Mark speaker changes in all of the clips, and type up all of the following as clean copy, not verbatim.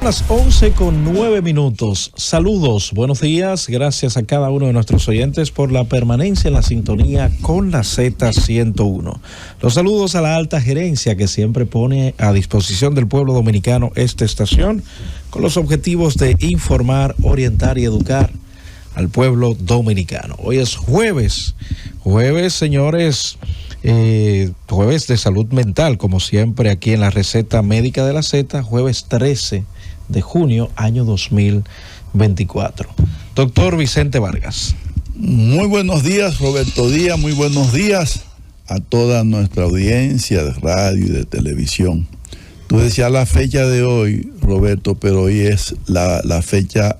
Speaker 1: Las 11:09. Saludos, buenos días, gracias a cada uno de nuestros oyentes por la permanencia en la sintonía con la Z101. Los saludos a la alta gerencia que siempre pone a disposición del pueblo dominicano esta estación con los objetivos de informar, orientar y educar al pueblo dominicano. Hoy es jueves, señores, jueves de salud mental, como siempre aquí en la receta médica de la Z, jueves 13 de junio, año 2024. Doctor Vicente Vargas.
Speaker 2: Muy buenos días, Roberto Díaz, muy buenos días a toda nuestra audiencia de radio y de televisión. Tú decías la fecha de hoy, Roberto, pero hoy es la fecha,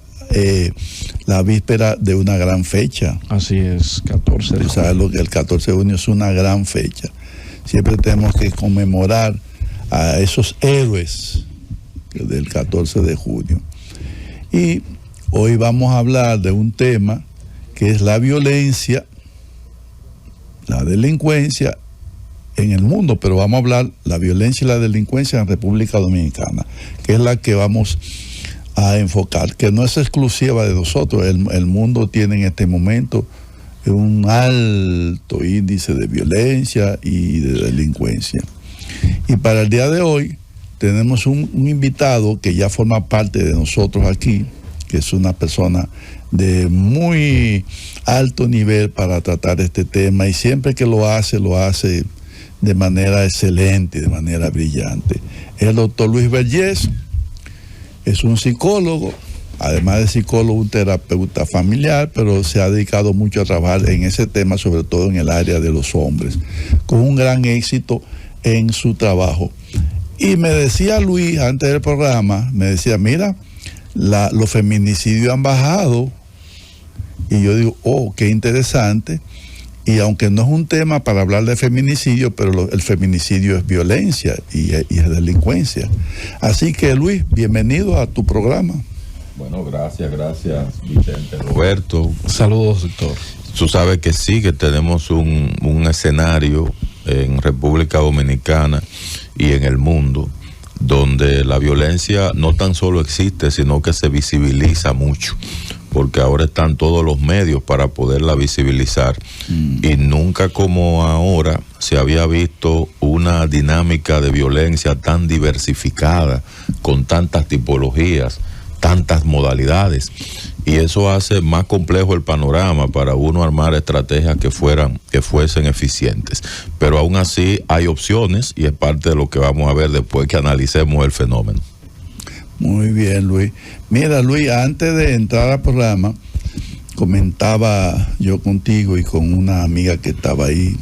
Speaker 2: la víspera de una gran fecha.
Speaker 1: Así es, 14 de junio.
Speaker 2: Tú sabes lo que el 14 de junio es una gran fecha. Siempre tenemos que conmemorar a esos héroes del 14 de junio. Y hoy vamos a hablar de un tema que es la violencia, la delincuencia en el mundo, pero vamos a hablar la violencia y la delincuencia en República Dominicana, que es la que vamos a enfocar, que no es exclusiva de nosotros. El mundo tiene en este momento un alto índice de violencia y de delincuencia. Y para el día de hoy tenemos un invitado que ya forma parte de nosotros aquí, que es una persona de muy alto nivel para tratar este tema, y siempre que lo hace de manera excelente, de manera brillante. El doctor Luis Vergés es un psicólogo, además de psicólogo, un terapeuta familiar, pero se ha dedicado mucho a trabajar en ese tema, sobre todo en el área de los hombres, con un gran éxito en su trabajo. Y me decía Luis antes del programa, me decía, mira, los feminicidios han bajado. Y yo digo, oh, qué interesante. Y aunque no es un tema para hablar de feminicidio, pero el feminicidio es violencia y es delincuencia. Así que, Luis, bienvenido a tu programa.
Speaker 3: Bueno, gracias, Vicente. Roberto.
Speaker 1: Saludos, doctor.
Speaker 3: Tú sabes que sí, que tenemos un escenario en República Dominicana y en el mundo donde la violencia no tan solo existe, sino que se visibiliza mucho, porque ahora están todos los medios para poderla visibilizar. Y nunca como ahora se había visto una dinámica de violencia tan diversificada, con tantas tipologías, tantas modalidades, y eso hace más complejo el panorama para uno armar estrategias que fuesen eficientes. Pero aún así hay opciones, y es parte de lo que vamos a ver después que analicemos el fenómeno.
Speaker 2: Muy bien, Luis. Mira, Luis, antes de entrar al programa, comentaba yo contigo y con una amiga que estaba ahí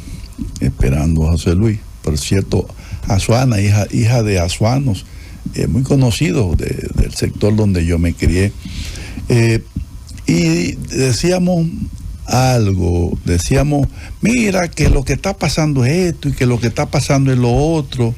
Speaker 2: esperando a José Luis, por cierto, Azuana, hija de azuanos, muy conocido del sector donde yo me crié. Y decíamos mira, que lo que está pasando es esto y que lo que está pasando es lo otro.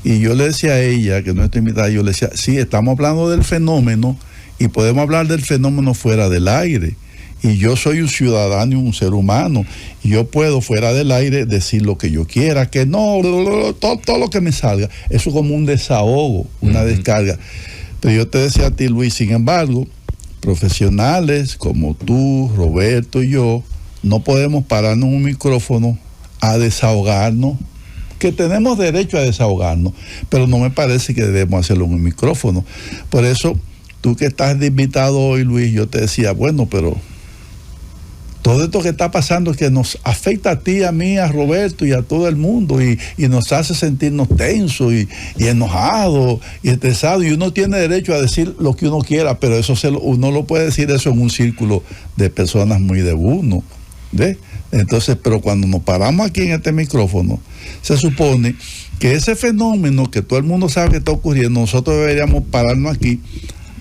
Speaker 2: Y yo le decía a ella, que no está invitada, yo le decía, sí, estamos hablando del fenómeno y podemos hablar del fenómeno fuera del aire. Y yo soy un ciudadano y un ser humano, y yo puedo fuera del aire decir lo que yo quiera, que no, todo lo que me salga. Eso es como un desahogo, una descarga. Pero yo te decía a ti, Luis, sin embargo, profesionales como tú, Roberto y yo, no podemos pararnos en un micrófono a desahogarnos, que tenemos derecho a desahogarnos, pero no me parece que debemos hacerlo en un micrófono. Por eso, tú que estás de invitado hoy, Luis, yo te decía, bueno, pero todo esto que está pasando es que nos afecta a ti, a mí, a Roberto y a todo el mundo, y nos hace sentirnos tensos y enojados y estresados, y uno tiene derecho a decir lo que uno quiera, pero eso uno lo puede decir eso en un círculo de personas muy de uno, ¿ves? Entonces, pero cuando nos paramos aquí en este micrófono, se supone que ese fenómeno que todo el mundo sabe que está ocurriendo, nosotros deberíamos pararnos aquí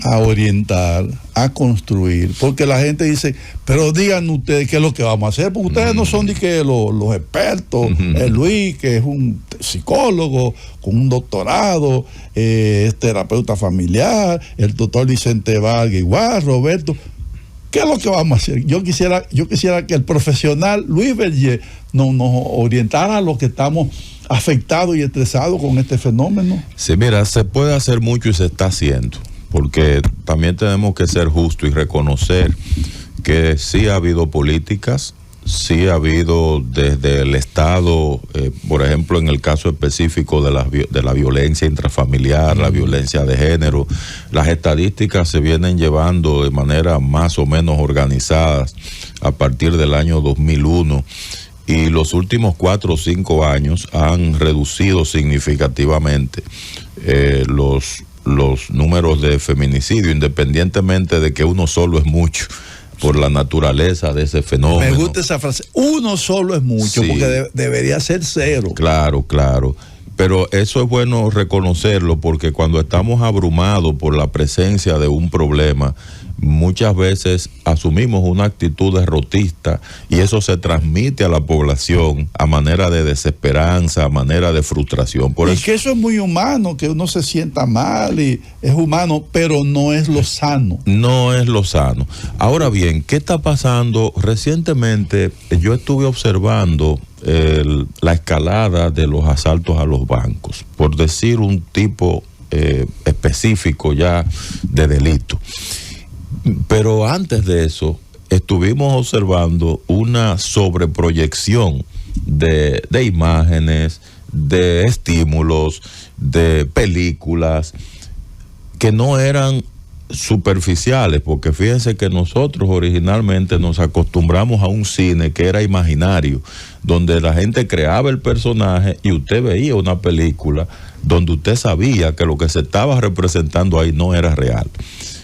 Speaker 2: a orientar, a construir, porque la gente dice, pero digan ustedes qué es lo que vamos a hacer, porque ustedes no son de que los expertos, el Luis, que es un psicólogo con un doctorado, es terapeuta familiar, el doctor Vicente Vargas igual, Roberto, ¿qué es lo que vamos a hacer? Yo quisiera que el profesional Luis Vergés nos orientara a los que estamos afectados y estresados con este fenómeno.
Speaker 3: Sí, mira, se puede hacer mucho y se está haciendo. porque también tenemos que ser justos y reconocer que sí ha habido políticas, sí ha habido desde el Estado, por ejemplo, en el caso específico de la violencia intrafamiliar, la violencia de género, las estadísticas se vienen llevando de manera más o menos organizadas a partir del año 2001, y los últimos 4 o 5 años han reducido significativamente los números de feminicidio, independientemente de que uno solo es mucho, por la naturaleza de ese fenómeno.
Speaker 2: Me gusta esa frase, uno solo es mucho, sí, porque debería ser 0.
Speaker 3: Claro, claro. Pero eso es bueno reconocerlo, porque cuando estamos abrumados por la presencia de un problema, muchas veces asumimos una actitud derrotista, y eso se transmite a la población a manera de desesperanza, a manera de frustración.
Speaker 2: Y que eso es muy humano, que uno se sienta mal, y es humano, pero no es lo sano.
Speaker 3: No es lo sano. Ahora bien, ¿qué está pasando? Recientemente yo estuve observando la escalada de los asaltos a los bancos, por decir un tipo específico ya de delito. Pero antes de eso, estuvimos observando una sobreproyección de imágenes, de estímulos, de películas que no eran superficiales, porque fíjense que nosotros originalmente nos acostumbramos a un cine que era imaginario, donde la gente creaba el personaje y usted veía una película donde usted sabía que lo que se estaba representando ahí no era real.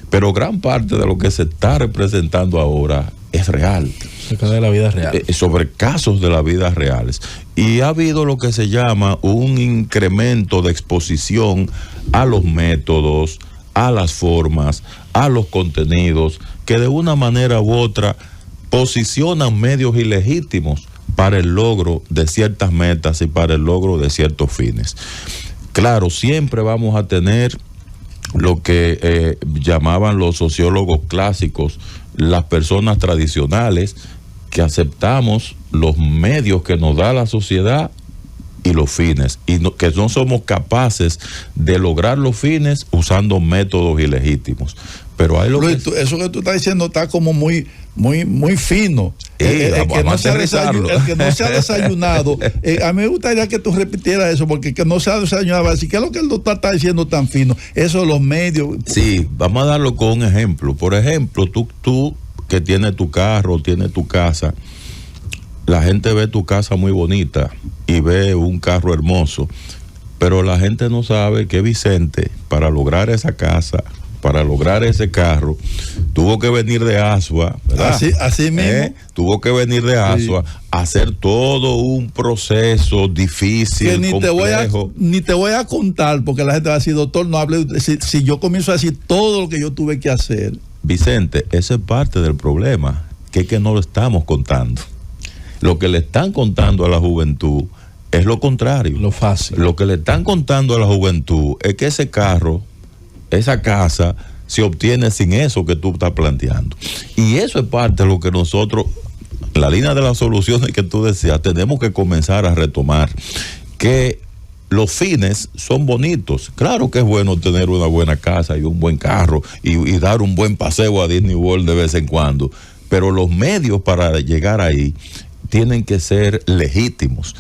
Speaker 3: Pero gran parte de lo que se está representando ahora es real.
Speaker 1: Cerca de la vida real.
Speaker 3: Sobre casos de la vida reales. Y ha habido lo que se llama un incremento de exposición a los métodos, a las formas, a los contenidos, que de una manera u otra posicionan medios ilegítimos para el logro de ciertas metas y para el logro de ciertos fines. Claro, siempre vamos a tener lo que llamaban los sociólogos clásicos las personas tradicionales, que aceptamos los medios que nos da la sociedad y los fines, y que no somos capaces de lograr los fines usando métodos ilegítimos. Pero hay
Speaker 2: Luis, eso que tú estás diciendo está como muy fino. El que no se ha desayunado, a mí me gustaría que tú repitieras eso, porque el que no se ha desayunado va a decir, ¿qué es lo que el doctor está diciendo tan fino? Eso de los medios.
Speaker 3: Sí, vamos a darlo con un ejemplo. Por ejemplo, tú que tienes tu carro, tienes tu casa, la gente ve tu casa muy bonita y ve un carro hermoso, pero la gente no sabe que Vicente, para lograr esa casa, para lograr ese carro, tuvo que venir de Asua, ¿verdad?
Speaker 2: Así mismo.
Speaker 3: Tuvo que venir de Asua, sí, a hacer todo un proceso difícil,
Speaker 2: que
Speaker 3: complejo.
Speaker 2: Ni te voy a contar, porque la gente va a decir, doctor, no hable, si yo comienzo a decir todo lo que yo tuve que hacer.
Speaker 3: Vicente, ese es parte del problema, que es que no lo estamos contando. Lo que le están contando a la juventud es lo contrario.
Speaker 1: Lo fácil.
Speaker 3: Lo que le están contando a la juventud es que ese carro, esa casa, se obtiene sin eso que tú estás planteando. Y eso es parte de lo que nosotros, la línea de las soluciones que tú decías, tenemos que comenzar a retomar. Que los fines son bonitos. Claro que es bueno tener una buena casa y un buen carro y dar un buen paseo a Disney World de vez en cuando. Pero los medios para llegar ahí tienen que ser legítimos.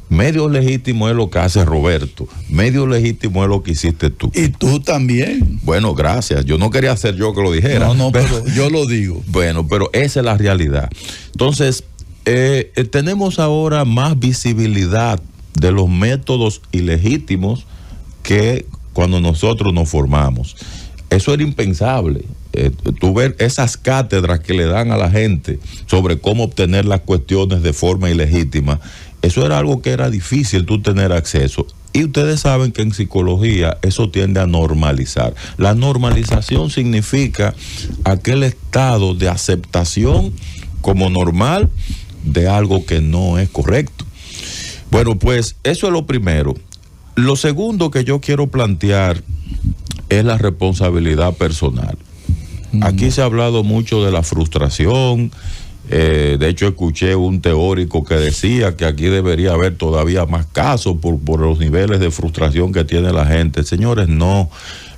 Speaker 3: Medio legítimo es lo que hace Roberto, medio legítimo es lo que hiciste tú.
Speaker 2: Y tú también.
Speaker 3: Bueno, gracias. Yo no quería ser yo que lo dijera.
Speaker 2: No, pero yo lo digo.
Speaker 3: Bueno, pero esa es la realidad. Entonces, tenemos ahora más visibilidad de los métodos ilegítimos que cuando nosotros nos formamos. Eso era impensable. Tú ver esas cátedras que le dan a la gente sobre cómo obtener las cuestiones de forma ilegítima, eso era algo que era difícil tú tener acceso. Y ustedes saben que en psicología eso tiende a normalizar. La normalización significa aquel estado de aceptación como normal de algo que no es correcto. Bueno, pues eso es lo primero. Lo segundo que yo quiero plantear es la responsabilidad personal. Aquí se ha hablado mucho de la frustración, De hecho, escuché un teórico que decía que aquí debería haber todavía más casos por los niveles de frustración que tiene la gente. Señores, no.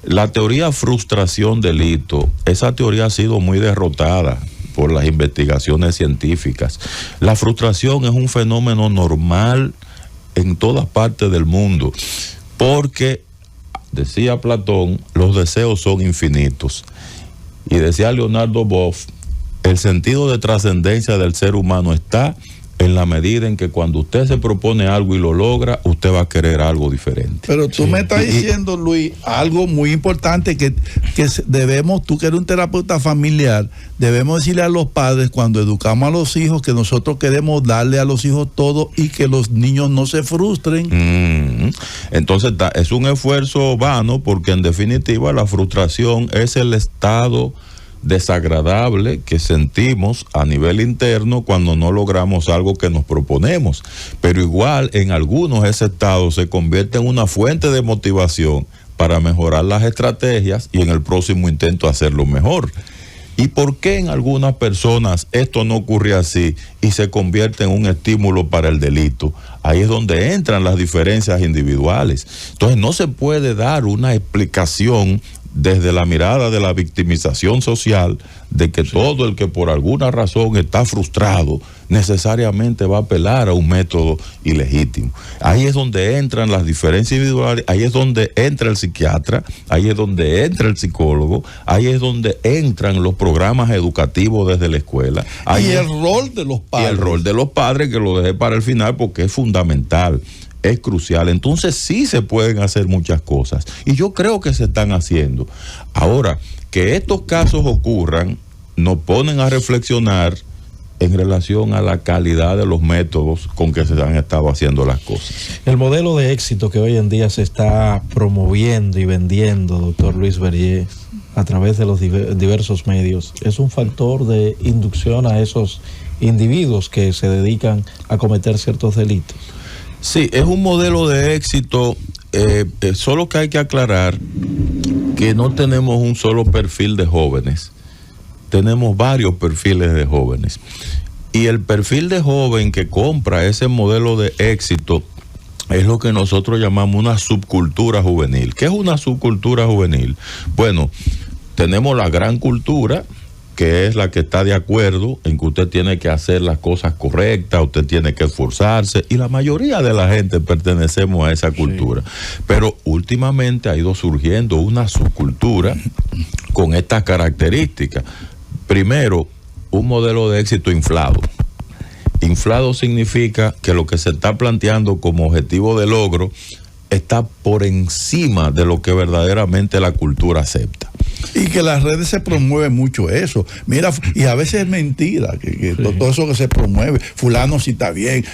Speaker 3: La teoría frustración-delito, esa teoría ha sido muy derrotada por las investigaciones científicas. La frustración es un fenómeno normal en todas partes del mundo, porque, decía Platón, los deseos son infinitos. Y decía Leonardo Boff, el sentido de trascendencia del ser humano está en la medida en que cuando usted se propone algo y lo logra, usted va a querer algo diferente.
Speaker 2: Pero tú me estás diciendo, Luis, algo muy importante que debemos, tú que eres un terapeuta familiar, debemos decirle a los padres cuando educamos a los hijos que nosotros queremos darle a los hijos todo y que los niños no se frustren.
Speaker 3: Entonces es un esfuerzo vano, porque en definitiva la frustración es el estado desagradable que sentimos a nivel interno cuando no logramos algo que nos proponemos, pero igual en algunos ese estado se convierte en una fuente de motivación para mejorar las estrategias y en el próximo intento hacerlo mejor. ¿Y por qué en algunas personas esto no ocurre así y se convierte en un estímulo para el delito? Ahí es donde entran las diferencias individuales. Entonces no se puede dar una explicación desde la mirada de la victimización social, de que todo el que por alguna razón está frustrado necesariamente va a apelar a un método ilegítimo. Ahí es donde entran las diferencias individuales, ahí es donde entra el psiquiatra, ahí es donde entra el psicólogo, ahí es donde entran los programas educativos desde la escuela. Ahí
Speaker 2: y el rol de los padres.
Speaker 3: Y el rol de los padres, que lo dejé para el final porque es fundamental. Es crucial. Entonces sí se pueden hacer muchas cosas y yo creo que se están haciendo. Ahora, que estos casos ocurran nos ponen a reflexionar en relación a la calidad de los métodos con que se han estado haciendo las cosas.
Speaker 1: El modelo de éxito que hoy en día se está promoviendo y vendiendo, doctor Luis Berrier, a través de los diversos medios, es un factor de inducción a esos individuos que se dedican a cometer ciertos delitos.
Speaker 3: Sí, es un modelo de éxito, solo que hay que aclarar que no tenemos un solo perfil de jóvenes, tenemos varios perfiles de jóvenes. Y el perfil de joven que compra ese modelo de éxito es lo que nosotros llamamos una subcultura juvenil. ¿Qué es una subcultura juvenil? Bueno, tenemos la gran cultura, que es la que está de acuerdo en que usted tiene que hacer las cosas correctas, usted tiene que esforzarse, y la mayoría de la gente pertenecemos a esa cultura. Sí. Pero últimamente ha ido surgiendo una subcultura con estas características. Primero, un modelo de éxito inflado. Inflado significa que lo que se está planteando como objetivo de logro está por encima de lo que verdaderamente la cultura acepta.
Speaker 2: Y que las redes se promueve mucho eso. Mira, y a veces es mentira que sí. Todo eso que se promueve. Fulano sí está bien,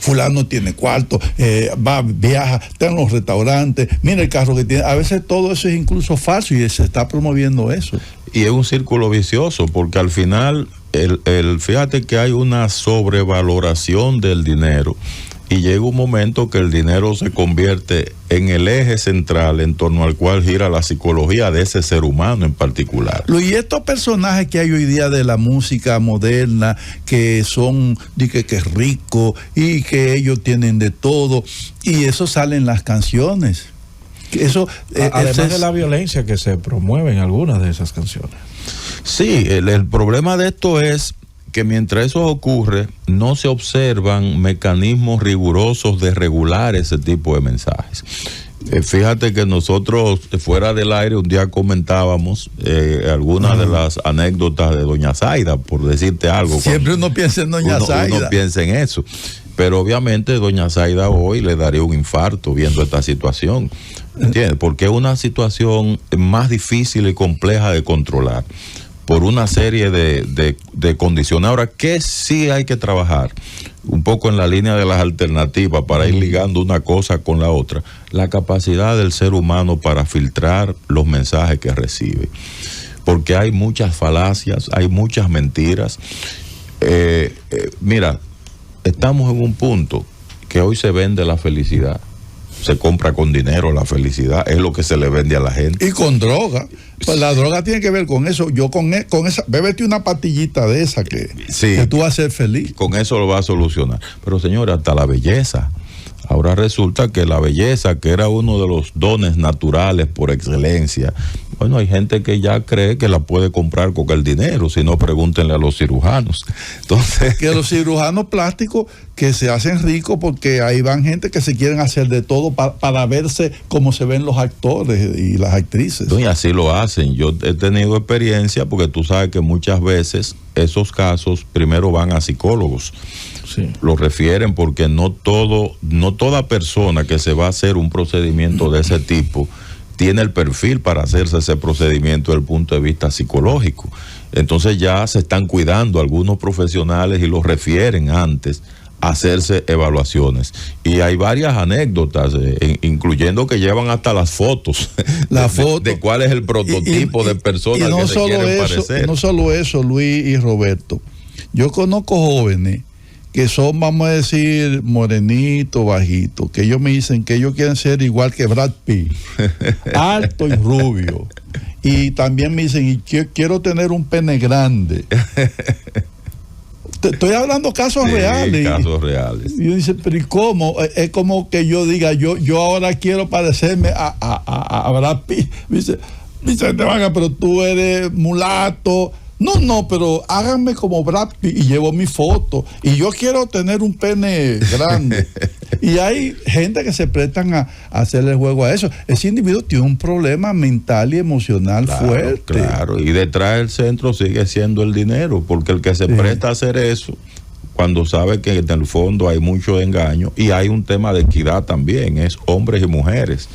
Speaker 2: fulano tiene cuarto, va, viaja, está en los restaurantes, mira el carro que tiene. A veces todo eso es incluso falso y se está promoviendo eso.
Speaker 3: Y es un círculo vicioso, porque al final, fíjate que hay una sobrevaloración del dinero. Y llega un momento que el dinero se convierte en el eje central en torno al cual gira la psicología de ese ser humano en particular.
Speaker 2: Y estos personajes que hay hoy día de la música moderna, que son, que es rico y que ellos tienen de todo, y eso sale en las canciones. Eso,
Speaker 1: además de la violencia que se promueve en algunas de esas canciones.
Speaker 3: Sí, el problema de esto es que mientras eso ocurre, no se observan mecanismos rigurosos de regular ese tipo de mensajes. Fíjate que nosotros fuera del aire un día comentábamos algunas de las anécdotas de doña Zaida, por decirte algo.
Speaker 2: Siempre uno piensa en doña Zaida.
Speaker 3: Uno piensa en eso. Pero obviamente doña Zaida hoy le daría un infarto viendo esta situación. ¿Entiendes? Porque es una situación más difícil y compleja de controlar por una serie de condiciones. Ahora, ¿qué sí hay que trabajar? Un poco en la línea de las alternativas para ir ligando una cosa con la otra. La capacidad del ser humano para filtrar los mensajes que recibe. Porque hay muchas falacias, hay muchas mentiras. Mira, estamos en un punto que hoy se vende la felicidad. se compra con dinero la felicidad, es lo que se le vende a la gente.
Speaker 2: Y con droga. Pues la droga tiene que ver con eso. Yo con esa, bébete una pastillita de esa que tú vas a ser feliz.
Speaker 3: Con eso lo va a solucionar. Pero señores, hasta la belleza. Ahora resulta que la belleza, que era uno de los dones naturales por excelencia, bueno, hay gente que ya cree que la puede comprar con el dinero, si no, pregúntenle a los cirujanos. Entonces,
Speaker 2: que los cirujanos plásticos que se hacen ricos porque ahí van gente que se quieren hacer de todo para verse como se ven los actores y las actrices.
Speaker 3: Y así lo hacen. Yo he tenido experiencia porque tú sabes que muchas veces esos casos primero van a psicólogos. Sí. Lo refieren porque no toda persona que se va a hacer un procedimiento de ese tipo tiene el perfil para hacerse ese procedimiento desde el punto de vista psicológico. Entonces ya se están cuidando algunos profesionales y los refieren antes a hacerse evaluaciones. Y hay varias anécdotas, incluyendo que llevan hasta las fotos de cuál es el prototipo de personas
Speaker 2: no
Speaker 3: que se quieren parecer.
Speaker 2: No solo eso, Luis y Roberto. Yo conozco jóvenes que son, vamos a decir, morenitos, bajitos, que ellos me dicen que ellos quieren ser igual que Brad Pitt, alto y rubio. Y también me dicen, y quiero tener un pene grande. Estoy hablando casos reales.
Speaker 3: Casos reales.
Speaker 2: Y yo dice, pero ¿y cómo? Es como que yo diga, yo ahora quiero parecerme a Brad Pitt. Me dice, pero tú eres mulato. No, pero háganme como Brad Pitt y llevo mi foto. Y yo quiero tener un pene grande. Y hay gente que se prestan a hacerle juego a eso. Ese individuo tiene un problema mental y emocional fuerte.
Speaker 3: Claro, y detrás del centro sigue siendo el dinero, porque el que se presta a hacer eso, cuando sabe que en el fondo hay mucho engaño, y hay un tema de equidad también, es hombres y mujeres.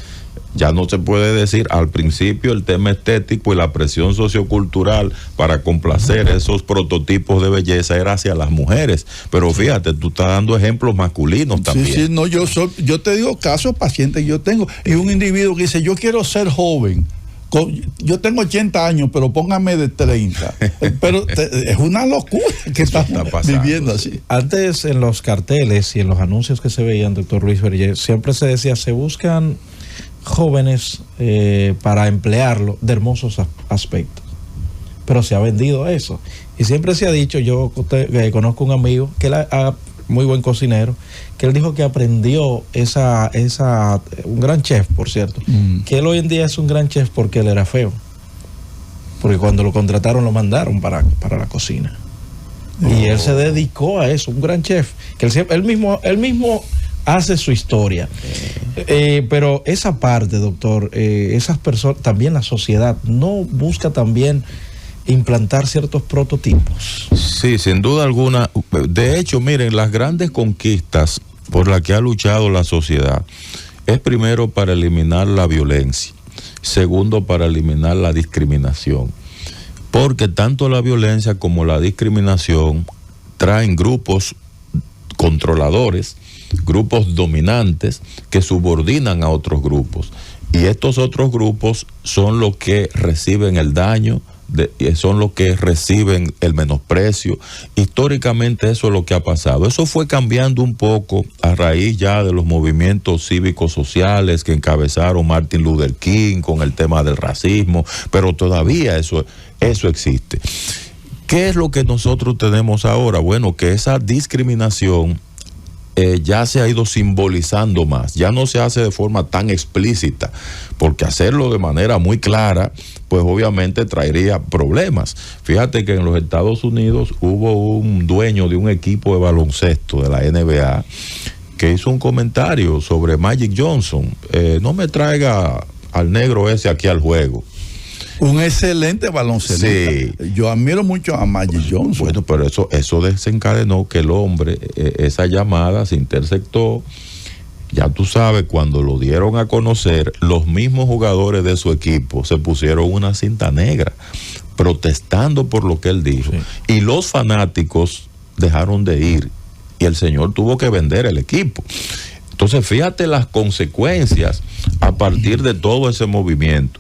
Speaker 3: Ya no se puede decir, al principio el tema estético y la presión sociocultural para complacer esos prototipos de belleza era hacia las mujeres, pero fíjate, tú estás dando ejemplos masculinos también.
Speaker 2: Sí, no, yo te digo casos pacientes que yo tengo, y un individuo que dice, yo quiero ser joven, yo tengo 80 años, pero póngame de 30. Pero es una locura que estamos viviendo así.
Speaker 1: Antes, en los carteles y en los anuncios que se veían, doctor Luis Vergé, siempre se decía, se buscan jóvenes para emplearlo de hermosos aspectos, pero se ha vendido eso, y siempre se ha dicho, yo conozco un amigo que era muy buen cocinero, que él dijo que aprendió un gran chef, por cierto, que él hoy en día es un gran chef porque él era feo, porque cuando lo contrataron lo mandaron para la cocina, y él se dedicó a eso, un gran chef, que él mismo hace su historia. Pero esa parte, doctor, esas personas, también la sociedad, ¿no busca también implantar ciertos prototipos?
Speaker 3: Sí, sin duda alguna. De hecho, miren, las grandes conquistas por las que ha luchado la sociedad es primero para eliminar la violencia, segundo para eliminar la discriminación, porque tanto la violencia como la discriminación traen grupos controladores, grupos dominantes que subordinan a otros grupos, y estos otros grupos son los que reciben el daño, son los que reciben el menosprecio. Históricamente eso es lo que ha pasado. Eso fue cambiando un poco a raíz ya de los movimientos cívicos sociales que encabezaron Martin Luther King con el tema del racismo, pero todavía eso existe. ¿Qué es lo que nosotros tenemos ahora? Bueno, que esa discriminación ya se ha ido simbolizando más, ya no se hace de forma tan explícita, porque hacerlo de manera muy clara, pues obviamente traería problemas. Fíjate que en los Estados Unidos hubo un dueño de un equipo de baloncesto de la NBA que hizo un comentario sobre Magic Johnson. No me traiga al negro ese aquí al juego.
Speaker 2: Un excelente baloncelista. Sí. Yo admiro mucho a Magic Johnson.
Speaker 3: Bueno, pero eso desencadenó que el hombre, esa llamada se interceptó. Ya tú sabes, cuando lo dieron a conocer, los mismos jugadores de su equipo se pusieron una cinta negra protestando por lo que él dijo. Sí. Y los fanáticos dejaron de ir y el señor tuvo que vender el equipo. Entonces, fíjate las consecuencias a partir de todo ese movimiento.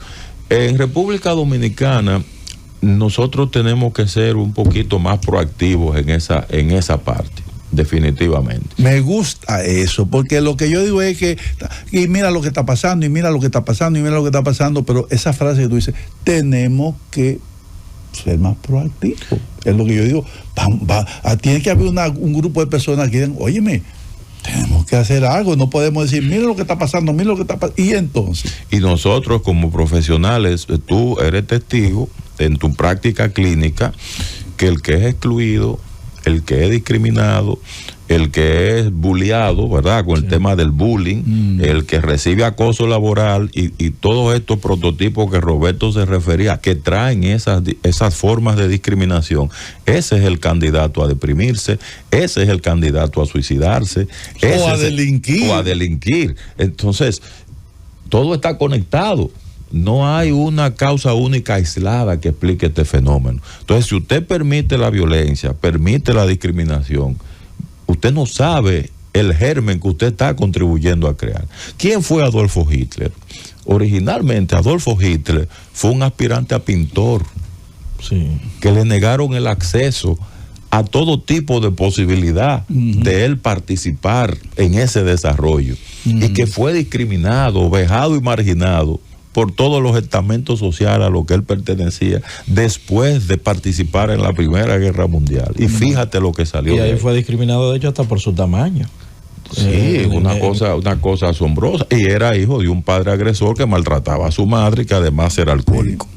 Speaker 3: En República Dominicana nosotros tenemos que ser un poquito más proactivos en esa parte. definitivamente.
Speaker 2: Me gusta eso, porque lo que yo digo es que, y mira lo que está pasando, y mira lo que está pasando, y mira lo que está pasando, pero esa frase que tú dices, tenemos que ser más proactivos. Es lo que yo digo. Tiene que haber un grupo de personas que digan, óyeme, tenemos que hacer algo, no podemos decir, mira lo que está pasando, mira lo que está pasando. Y entonces.
Speaker 3: Y nosotros como profesionales, tú eres testigo en tu práctica clínica que el que es excluido, el que es discriminado, el que es bulleado, ¿verdad? Con el tema del bullying, el que recibe acoso laboral y todos estos prototipos que Roberto se refería, que traen esas formas de discriminación, ese es el candidato a deprimirse, ese es el candidato a suicidarse,
Speaker 2: o a delinquir.
Speaker 3: Entonces, todo está conectado. No hay una causa única aislada que explique este fenómeno. Entonces, si usted permite la violencia, permite la discriminación, usted no sabe el germen que usted está contribuyendo a crear. ¿Quién fue Adolfo Hitler? Originalmente, Adolfo Hitler fue un aspirante a pintor, que le negaron el acceso a todo tipo de posibilidad de él participar en ese desarrollo, y que fue discriminado, vejado y marginado por todos los estamentos sociales a los que él pertenecía después de participar en la Primera Guerra Mundial. Y fíjate lo que salió.
Speaker 1: Y ahí fue discriminado, de hecho, hasta por su tamaño.
Speaker 3: Sí, una cosa asombrosa. Y era hijo de un padre agresor que maltrataba a su madre y que además era alcohólico.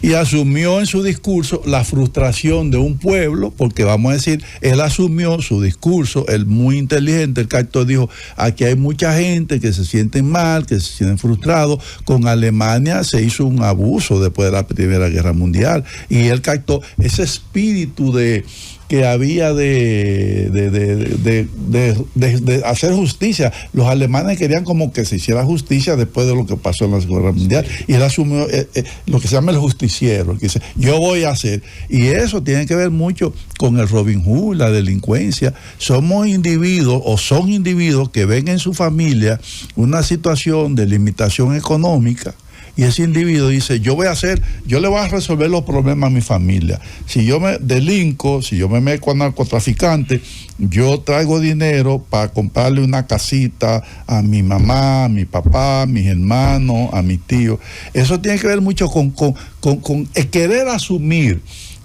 Speaker 2: Y asumió en su discurso la frustración de un pueblo, porque vamos a decir, él asumió su discurso, él muy inteligente, el Cacto dijo, aquí hay mucha gente que se sienten mal, que se sienten frustrados. Con Alemania se hizo un abuso después de la Primera Guerra Mundial, y él captó ese espíritu que había de hacer justicia. Los alemanes querían como que se hiciera justicia después de lo que pasó en la Segunda Guerra Mundial, y él asumió lo que se llama el justiciero, que dice, yo voy a hacer. Y eso tiene que ver mucho con el Robin Hood, la delincuencia. Somos individuos, o son individuos que ven en su familia una situación de limitación económica, y ese individuo dice, yo le voy a resolver los problemas a mi familia. Si yo me delinco, si yo me meto con narcotraficante, yo traigo dinero para comprarle una casita a mi mamá, a mi papá, a mis hermanos, a mis tíos. Eso tiene que ver mucho con querer asumir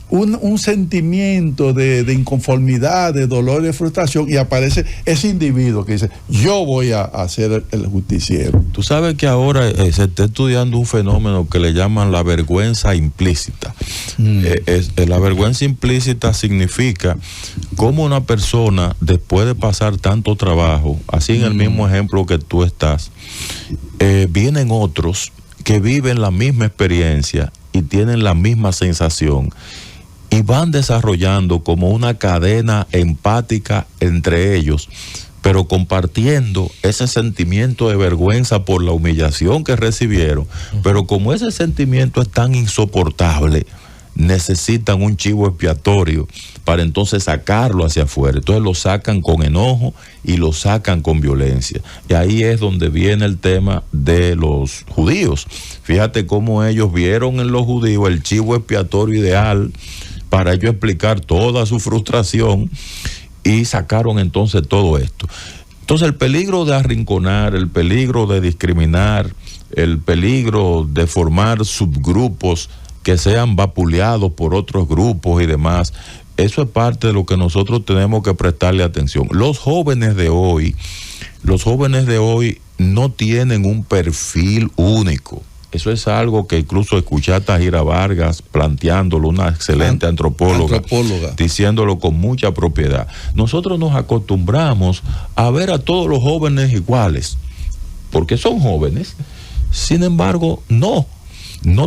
Speaker 2: un sentimiento de inconformidad, de dolor y de frustración, y aparece ese individuo que dice, yo voy a ser el justiciero.
Speaker 3: Tú sabes que ahora se está estudiando un fenómeno que le llaman la vergüenza implícita. La vergüenza implícita significa cómo una persona, después de pasar tanto trabajo, así en el mismo ejemplo que tú estás, vienen otros que viven la misma experiencia y tienen la misma sensación, y van desarrollando como una cadena empática entre ellos, pero compartiendo ese sentimiento de vergüenza por la humillación que recibieron. Pero como ese sentimiento es tan insoportable, necesitan un chivo expiatorio para entonces sacarlo hacia afuera. Entonces lo sacan con enojo y lo sacan con violencia. Y ahí es donde viene el tema de los judíos. Fíjate cómo ellos vieron en los judíos el chivo expiatorio ideal para ellos explicar toda su frustración, y sacaron entonces todo esto. Entonces el peligro de arrinconar, el peligro de discriminar, el peligro de formar subgrupos que sean vapuleados por otros grupos y demás, eso es parte de lo que nosotros tenemos que prestarle atención. Los jóvenes de hoy no tienen un perfil único. Eso es algo que incluso escuché a Tajira Vargas planteándolo, una excelente antropóloga, diciéndolo con mucha propiedad. Nosotros nos acostumbramos a ver a todos los jóvenes iguales, porque son jóvenes. Sin embargo, no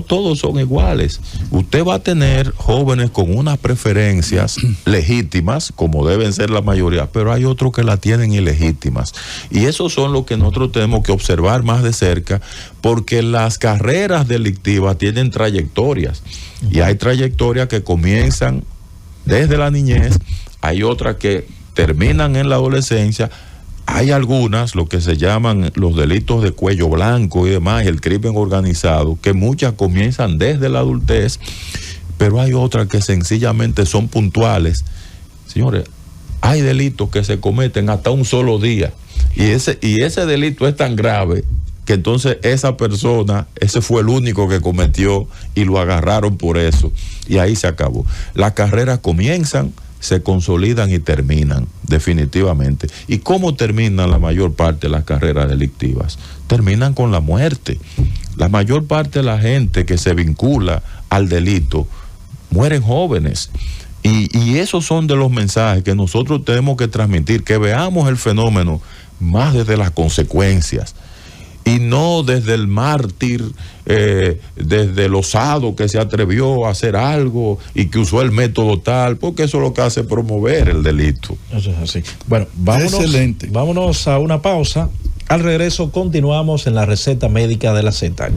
Speaker 3: todos son iguales. Usted va a tener jóvenes con unas preferencias legítimas, como deben ser la mayoría, pero hay otros que la tienen ilegítimas. Y esos son los que nosotros tenemos que observar más de cerca, porque las carreras delictivas tienen trayectorias. Y hay trayectorias que comienzan desde la niñez, hay otras que terminan en la adolescencia. Hay algunas, lo que se llaman los delitos de cuello blanco y demás, el crimen organizado, que muchas comienzan desde la adultez, pero hay otras que sencillamente son puntuales. Señores, hay delitos que se cometen hasta un solo día. Y ese delito es tan grave que entonces esa persona, ese fue el único que cometió y lo agarraron por eso. Y ahí se acabó. Las carreras comienzan, se consolidan y terminan, definitivamente. ¿Y cómo terminan la mayor parte de las carreras delictivas? Terminan con la muerte. La mayor parte de la gente que se vincula al delito mueren jóvenes. Y esos son de los mensajes que nosotros tenemos que transmitir, que veamos el fenómeno más desde las consecuencias y no desde el mártir, desde el osado que se atrevió a hacer algo y que usó el método tal, porque eso es lo que hace promover el delito.
Speaker 1: Eso es así. Bueno, vámonos a una pausa. Al regreso continuamos en la receta médica de la Z.